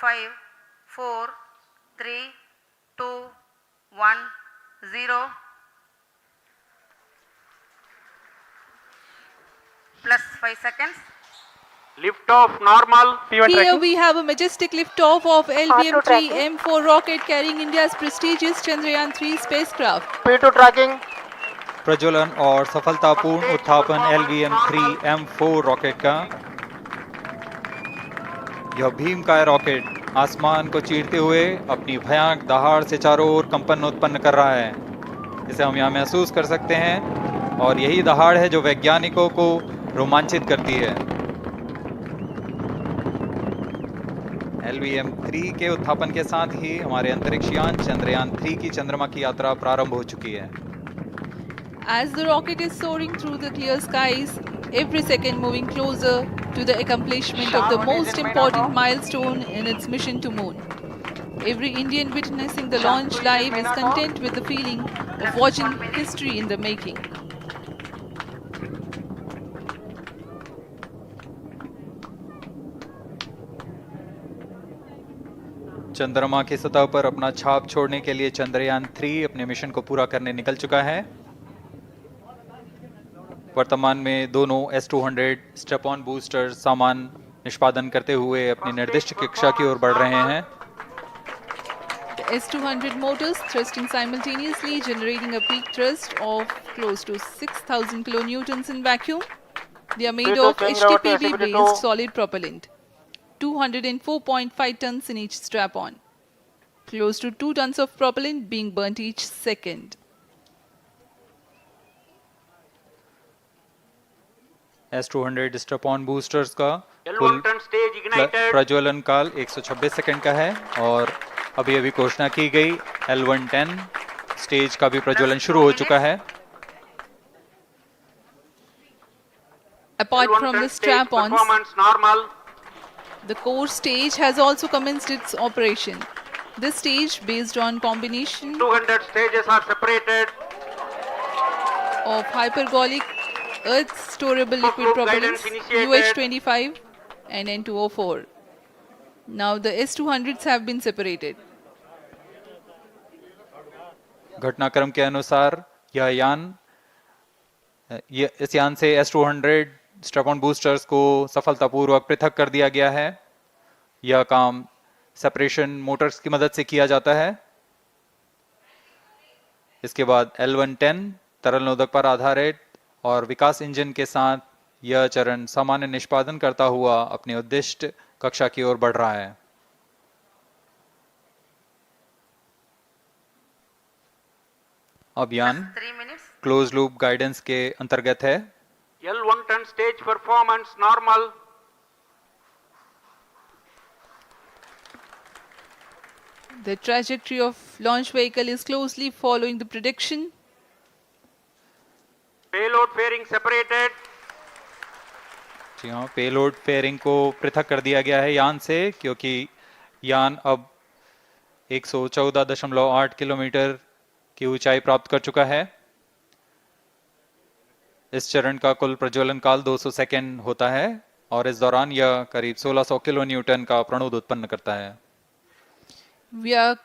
5, 4, 3, 2, 1, 0. Plus 5 seconds. Lift off normal. Here tracking. we have a majestic liftoff of LVM-3 M4 rocket carrying India's prestigious Chandrayaan-3 spacecraft. P2 tracking. प्रज्वलन और सफलतापूर्ण उत्थापन LVM-3 M4 rocket का। यह भीमकाय rocket आसमान को चीरते हुए अपनी भयानक दहाड़ से चारों ओर कंपन उत्पन्न कर रहा है। इसे हम यहाँ महसूस कर सकते हैं और यही दहाड़ है जो वैज्ञानिकों को रोमांचित करती है। LVM-3 के उत्थापन के साथ ही हमारे अंतरिक्ष यान चंद्रयान-3 की चंद्रमा की यात्रा प्रारंभ हो चुकी है। As the rocket is soaring through the clear skies, every second moving closer to the accomplishment of the most important milestone in its mission to moon. Every Indian witnessing the launch live is content with the feeling of watching history in the making. चंद्रमा की सतह पर अपना छाप छोड़ने के लिए चंद्रयान-3 अपने मिशन को पूरा करने निकल चुका है। वर्तमान में दोनों S-200 स्टेप ऑन बूस्टर सामान निष्पादन करते हुए अपनी निर्दिष्ट कक्षा की ओर बढ़ रहे हैं। The S-200 motors thrusting simultaneously, generating a peak thrust of close to 6,000 kilonewtons in vacuum. They are made of HTPB-based solid propellant, 204.5 tons in each strap-on. Close to 2 tons of propellant being burnt each second. S-200 step on boosters का L1 कुल turn stage ignited. प्रज्वलन काल 126 second का है और अभी अभी घोषणा की गई L110 स्टेज का भी प्रज्वलन शुरू हो चुका है। Apart L1 from turn the stage strap-ons, performance normal. the core stage has also commenced its operation. This stage, based on combination 200 stages are separated. of hypergolic earth storable liquid Group propellants guidance initiated. UH-25 and N204. Now the S-200s have been separated. घटनाक्रम के अनुसार इस यान से S-200 step on boosters को सफलतापूर्वक पृथक कर दिया गया है। यह काम सेपरेशन मोटर्स की मदद से किया जाता है। इसके बाद L110 तरल नोदक पर आधारित और विकास इंजन के साथ यह चरण सामान्य निष्पादन करता हुआ अपनी उद्दिष्ट कक्षा की ओर बढ़ रहा है। अब यान 3 minutes. क्लोज लूप गाइडेंस के अंतर्गत है। L1 turn stage performance normal. The trajectory of launch vehicle is closely following the prediction. Payload fairing separated. जी हाँ, पेलोड फेयरिंग को पृथक कर दिया गया है यान से, क्योंकि यान अब 114.8 किलोमीटर की ऊंचाई प्राप्त कर चुका है। इस चरण का कुल प्रज्वलन काल 200 सेकेंड होता है और इस दौरान यह करीब 1600 किलो न्यूटन का प्रणोद उत्पन्न करता है। We are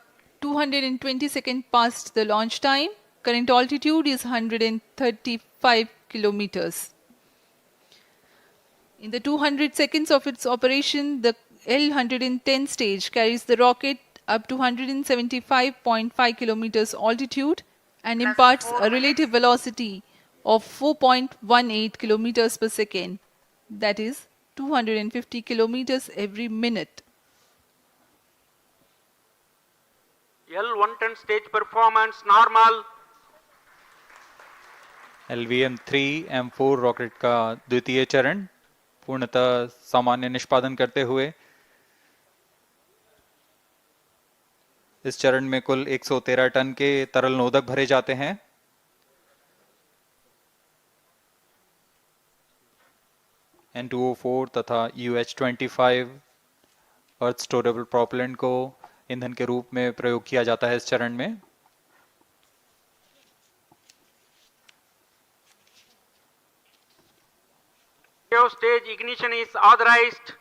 220 seconds past the launch time. Current altitude is 135 kilometers. In the 200 seconds of its operation, the L110 stage carries the rocket up to 175.5 kilometers altitude and imparts a relative velocity of 4.18 kilometers per second. That is 250 kilometers every minute. L1 turn stage performance normal. LVM-3 M4 rocket का द्वितीय चरण पूर्णतः सामान्य निष्पादन करते हुए इस चरण में कुल 113 टन के तरल नोदक भरे जाते हैं। N204 तथा UH-25 अर्थ स्टोरेबल प्रोपेलेंट को ईंधन के रूप में प्रयोग किया जाता है इस चरण में। Stage ignition is authorized.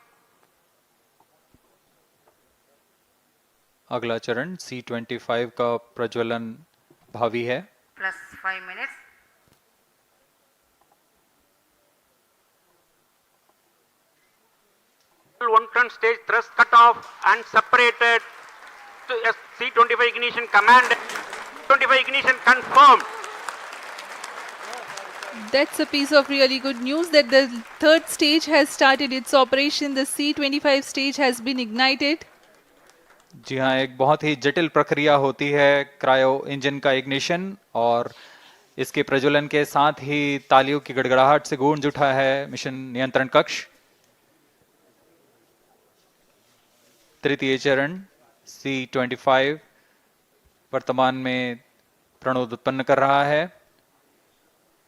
अगला चरण C25 का प्रज्वलन भावी है। plus 5 minutes. L110 stage thrust cut off and separated. C25 ignition command. 25 ignition confirmed. That's a piece of really good news that the third stage has started its operation. The C25 stage has been ignited. जी हाँ, एक बहुत ही जटिल प्रक्रिया होती है cryo engine का ignition, और इसके प्रज्वलन के साथ ही तालियों की गड़गड़ाहट से गूंज उठा है मिशन नियंत्रण कक्ष। तृतीय चरण C25 वर्तमान में प्रणोद उत्पन्न कर रहा है।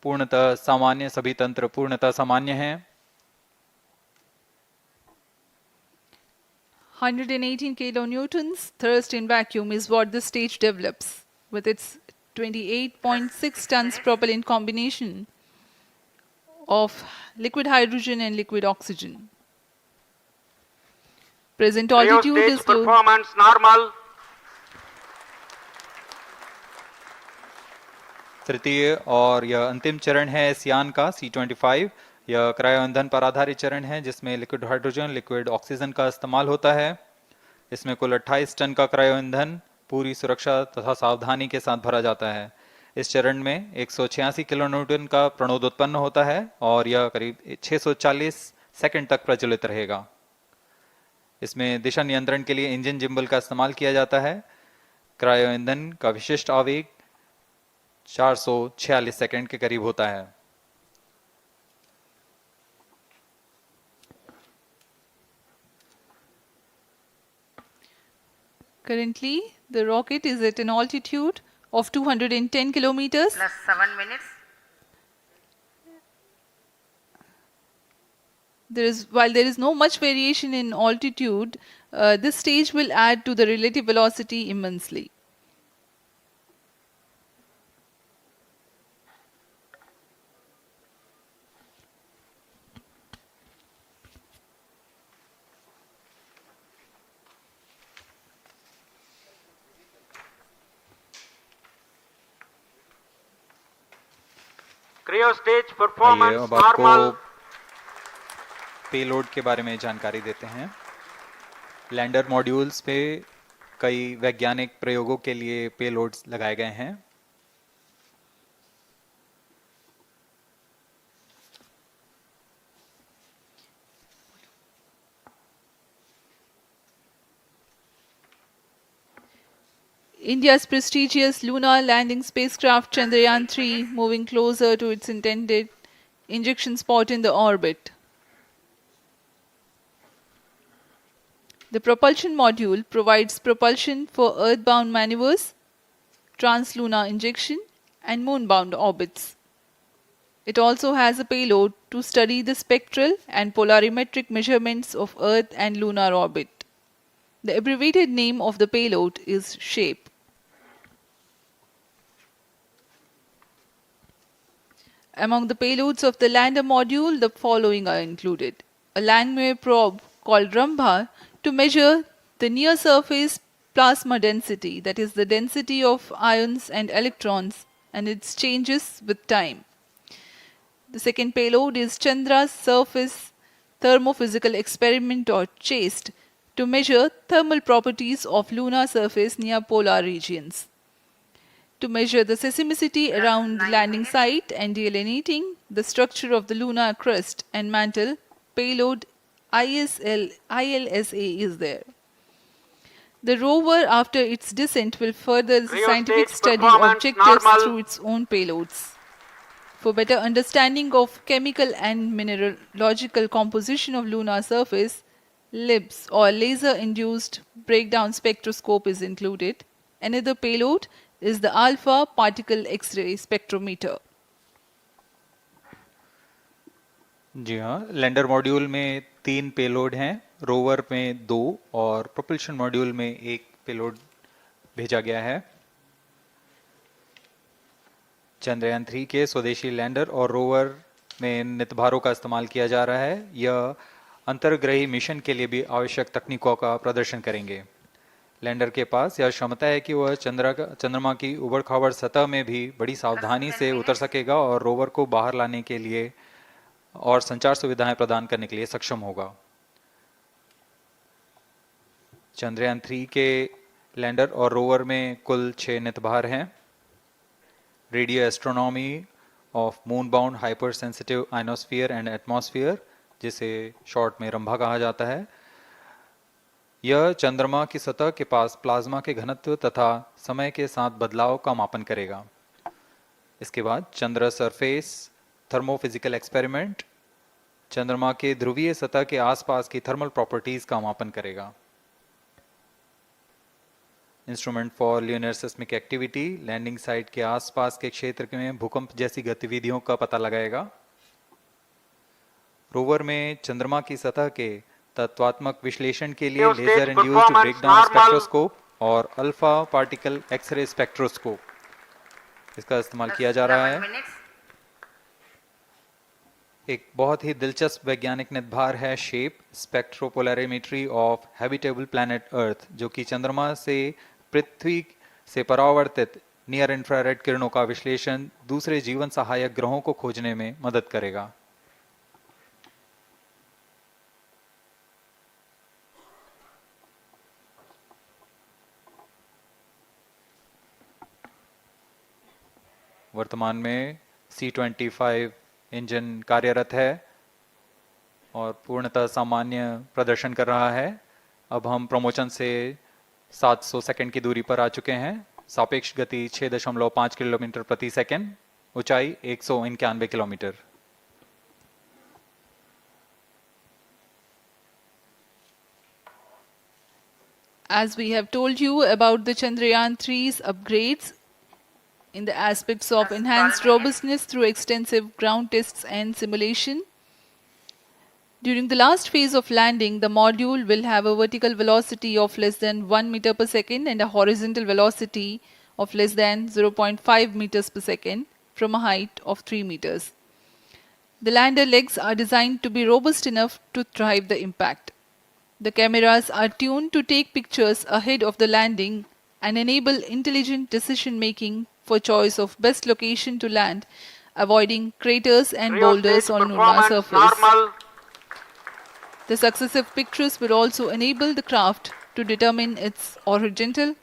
पूर्णतः सामान्य, सभी तंत्र पूर्णतः सामान्य हैं। 118 kilonewtons thrust in vacuum is what the stage develops with its 28.6 tons propellant combination of liquid hydrogen and liquid oxygen. Present Cryo altitude stage is close. performance normal. तृतीय और यह अंतिम चरण है इस यान का C25। यह क्रायो ईंधन पर आधारित चरण है जिसमें लिक्विड हाइड्रोजन, लिक्विड ऑक्सीजन का इस्तेमाल होता है। इसमें कुल 28 टन का क्रायो ईंधन पूरी सुरक्षा तथा सावधानी के साथ भरा जाता है। इस चरण में 186 किलोन्यूटन का प्रणोद उत्पन्न होता है और यह करीब 640 सेकंड तक प्रज्वलित रहेगा। इसमें दिशा नियंत्रण के लिए इंजन जिम्बल का इस्तेमाल किया जाता है। क्रायो ईंधन का विशिष्ट आवेग 446 सेकंड के करीब होता है। Currently, the rocket is at an altitude of 210 kilometers. Plus 7 minutes. While there is no much variation in altitude, this stage will add to the relative velocity immensely. Cryo stage आइए performance अब आपको normal. Payload के बारे में जानकारी देते हैं। Lander modules पे कई वैज्ञानिक प्रयोगों के लिए पेलोड्स लगाए गए हैं। India's prestigious lunar landing spacecraft Chandrayaan-3 moving closer to its intended injection spot in the orbit. The propulsion module provides propulsion for earthbound maneuvers, translunar injection, and moonbound orbits. It also has a payload to study the spectral and polarimetric measurements of Earth and lunar orbit. The abbreviated name of the payload is SHAPE. Among the payloads of the lander module, the following are included. A Langmuir probe called Rambha to measure the near-surface plasma density, that is the density of ions and electrons, and its changes with time. The second payload is Chandra's Surface Thermophysical Experiment, or CHASTE, to measure thermal properties of lunar surface near polar regions. To measure the seismicity around the landing site and delineating the structure of the lunar crust and mantle, payload ILSA is there. The rover, after its descent, will further the Cryo scientific stage study performance objectives normal. through its own payloads. For better understanding of chemical and mineralogical composition of lunar surface, LIBS, or laser-induced breakdown spectroscope, is included. Another payload is the alpha particle X-ray spectrometer. जी हाँ, lander module में 3 payload हैं, rover में 2 और propulsion module में 1 payload भेजा गया है। चंद्रयान 3 के स्वदेशी लैंडर और रोवर में नितभारों का इस्तेमाल किया जा रहा है। यह अंतर्ग्रही मिशन के लिए भी आवश्यक तकनीकों का प्रदर्शन करेंगे। लैंडर के पास यह क्षमता है कि वह चंद्रमा की उबड़-खाबड़ सतह में भी बड़ी सावधानी से उतर सकेगा और रोवर को बाहर लाने के लिए और संचार सुविधाएं प्रदान करने के लिए सक्षम होगा। चंद्रयान 3 के लैंडर और रोवर में कुल 6 नितभार हैं। Radio astronomy of moon bound hyper sensitive ionosphere and atmosphere, जिसे शॉर्ट में रंभा कहा जाता है, यह चंद्रमा की सतह के पास प्लाज्मा के घनत्व तथा समय के साथ बदलाव का मापन करेगा। इसके बाद चंद्र सरफेस थर्मोफिजिकल एक्सपेरिमेंट चंद्रमा के ध्रुवीय सतह के आसपास की थर्मल प्रॉपर्टीज का मापन करेगा। Instrument for lunar seismic activity landing site के आसपास के क्षेत्र में भूकंप जैसी गतिविधियों का पता लगाएगा। रोवर में चंद्रमा की सतह के तत्वात्मक विश्लेषण के लिए लेजर इंड्यूस्ड ब्रेकडाउन स्पेक्ट्रोस्कोप और अल्फा पार्टिकल एक्सरे स्पेक्ट्रोस्कोप इसका इस्तेमाल किया जा रहा है। 11 minutes. एक बहुत ही दिलचस्प वैज्ञानिक निर्धार है shape स्पेक्ट्रोपोलैरिमेट्री of habitable planet earth, जो कि चंद्रमा से पृथ्वी से परावर्तित नियर इंफ्रारेड किरणों का विश्लेषण दूसरे जीवन सहायक ग्रहों को खोजने में मदद करेगा। वर्तमान में C-25 इंजन कार्यरत है और पूर्णतः सामान्य प्रदर्शन कर रहा है। अब हम प्रमोशन से 700 सेकंड की दूरी पर आ चुके हैं। सापेक्ष गति 6.5 किलोमीटर प्रति सेकंड, ऊंचाई 191 kilometre. As we have told you about the Chandrayaan 3's upgrades in the aspects of enhanced robustness through extensive ground tests and simulation. During the last phase of landing, the module will have a vertical velocity of less than 1 meter per second and a horizontal velocity of less than 0.5 meters per second from a height of 3 meters. The lander legs are designed to be robust enough to thrive the impact. The cameras are tuned to take pictures ahead of the landing and enable intelligent decision making for choice of best location to land, avoiding craters and boulders on lunar surface. Normal. The successive pictures will also enable the craft to determine its horizontal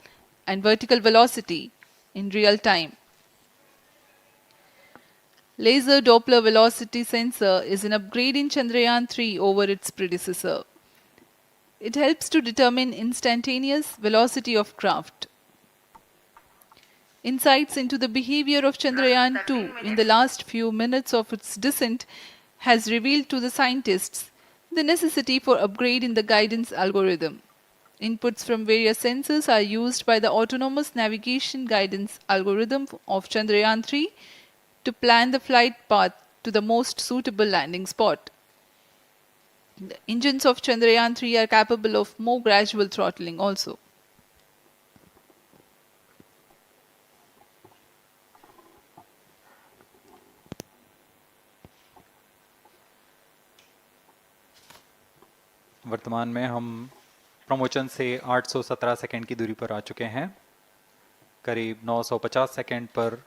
and vertical velocity in real time. Laser Doppler velocity sensor is an upgrade in Chandrayaan 3 over its predecessor. It helps to determine instantaneous velocity of craft. Insights into the behavior of Chandrayaan 2 in the last few minutes of its descent has revealed to the scientists the necessity for upgrade in the guidance algorithm. Inputs from various sensors are used by the autonomous navigation guidance algorithm of Chandrayaan 3 to plan the flight path to the most suitable landing spot. The engines of Chandrayaan 3 are capable of more gradual throttling also. वर्तमान में हम promotion से 817 second की दूरी पर आ चुके हैं। करीब 950 सेकंड पर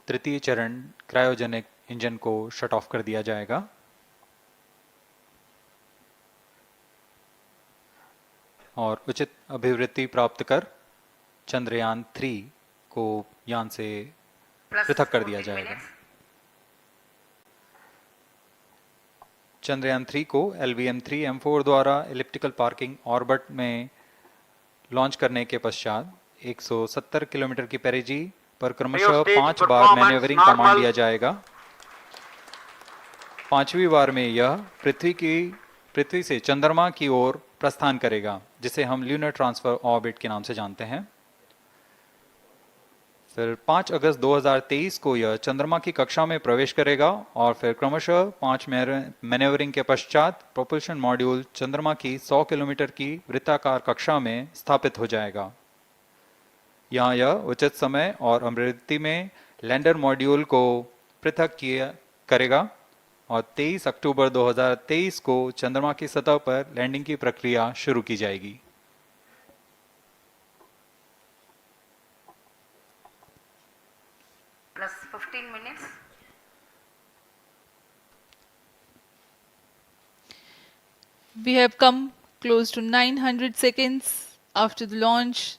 तृतीय चरण क्रायोजेनिक इंजन को शट ऑफ कर दिया जाएगा। और उचित अभिवृद्धि प्राप्त कर चंद्रयान 3 को यान से Plus पृथक कर दिया 14 जाएगा। minutes. चंद्रयान 3 को LVM-3M4 द्वारा एलिप्टिकल पार्किंग ऑर्बिट में लॉन्च करने के पश्चात 170 किलोमीटर की पेरिजी पर क्रमशः 5 बार मैन्यूवरिंग कमांड दिया जाएगा। 5वीं बार में यह पृथ्वी से चंद्रमा की ओर प्रस्थान करेगा, जिसे हम ल्यूनर ट्रांसफर ऑर्बिट के नाम से जानते हैं। फिर 5 अगस्त 2023 को यह चंद्रमा की कक्षा में प्रवेश करेगा और फिर क्रमशः 5 मैन्यूवरिंग के पश्चात प्रोपल्शन मॉड्यूल चंद्रमा की 100 किलोमीटर की वृत्ताकार कक्षा में स्थापित हो जाएगा। यहाँ यह उचित समय और अभिवृद्धि में लैंडर मॉड्यूल को पृथक करेगा और 23 अक्टूबर 2023 को चंद्रमा की सतह पर लैंडिंग की प्रक्रिया शुरू की जाएगी। We have come close to 900 seconds after the launch.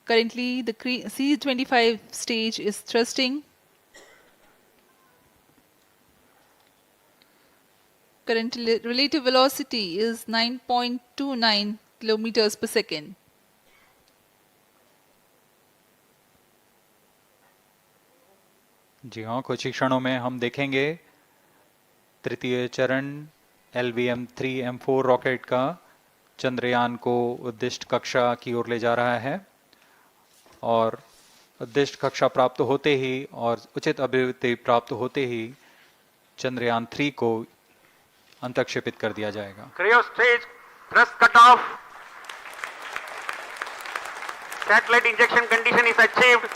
Currently, the C-25 stage is thrusting. Current relative velocity is 9.29 kilometers per second. जी हाँ, कुछ ही क्षणों में हम देखेंगे तृतीय चरण LVM-3M4 रॉकेट का चंद्रयान को उद्दिष्ट कक्षा की ओर ले जा रहा है और उद्दिष्ट कक्षा प्राप्त होते ही और उचित अभिवृद्धि प्राप्त होते ही चंद्रयान 3 को अंतक्षेपित कर दिया जाएगा। Cryo stage thrust cutoff. Satellite injection condition is achieved.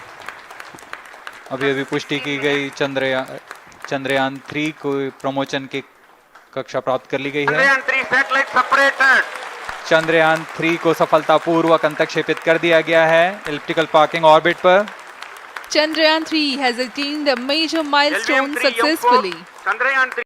अभी पुष्टि की गई चंद्रयान 3 को प्रमोचन की कक्षा प्राप्त कर ली गई है। Chandrayaan 3 satellite separated. चंद्रयान 3 को सफलतापूर्वक अंतक्षेपित कर दिया गया है एलिप्टिकल पार्किंग ऑर्बिट पर। Chandrayaan 3 has attained a major milestone LVM-3M4, successfully. Chandrayaan 3